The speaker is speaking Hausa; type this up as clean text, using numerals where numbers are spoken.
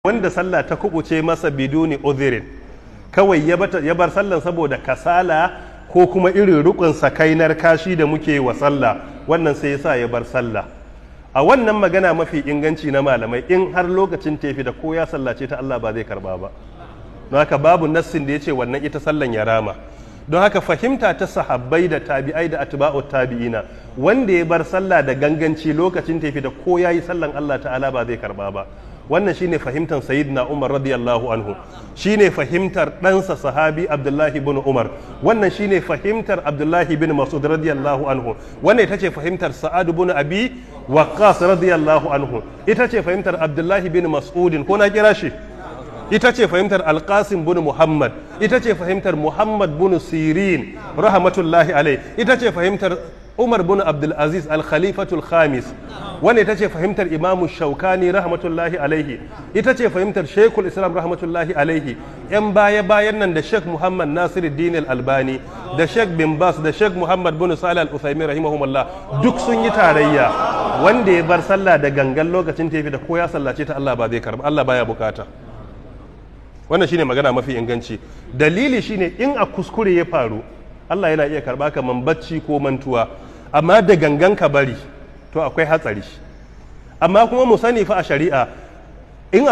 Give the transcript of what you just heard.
wanda sallah ta kubuce masa biduni udhirin kawai ya bar sallan saboda kasala ko kuma irin rukun sakainar kashi da muke wa sallah, wannan sai yasa ya bar sallah. A wannan magana mafi inganci na malamai, in har lokacin tafi da ko ya sallace ta Allah ba zai karba ba, don haka babu nassin da ya ce wannan ita sallan ya rama. Don haka fahimta ta sahabbai da tabi'ai da atba'ut tabi'ina, wanda ya bar sallah da ganganci lokacin tafi da ko yayi sallan Allah ta'ala ba zai karba ba. Wannan shine fahimtar sayyidina Umar radiyallahu anhu, shine fahimtar ɗansa sahabi Abdullahi bin Umar, wannan shine fahimtar Abdullahi bin Mas'ud radiyallahu anhu, wannan ita ce fahimtar Sa'ad bin Abi Waqqas radiyallahu anhu, ita ce fahimtar Abdullahi bin Mas'udin, ko na kira shi, ita ce fahimtar Al-Qasim bin Muhammad, ita ce fahimtar Muhammad bin Sirin rahmatullahi alai, ita ce fahimtar Umar bin Abdul Aziz al-Khalifatul Khamis, wanda ita ce fahimtar Imamu Shaukani rahmatullahi alaihi, ita ce fahimtar Sheikhul Islam rahmatullahi alaihi, yan baya-bayan nan da Sheikh Muhammad Nasiruddin al-Albani, da Sheikh bin Bas, da Sheikh Muhammad bin Salih al-Uthaymin rahimahumullah, duk sun yi tarayya wanda ya bar sallah da gangan lokacin tafi da ko ya sallace ta Allah ba zai karba, Allah baya bukata. Wannan shine magana mafi inganci. Dalili shine in a kuskure ya faru, Allah yana iya karba kaman bacci ko mantuwa, amma da gangan ka bari to akwai hatsari. Amma kuma mu sani fa a shari'a, in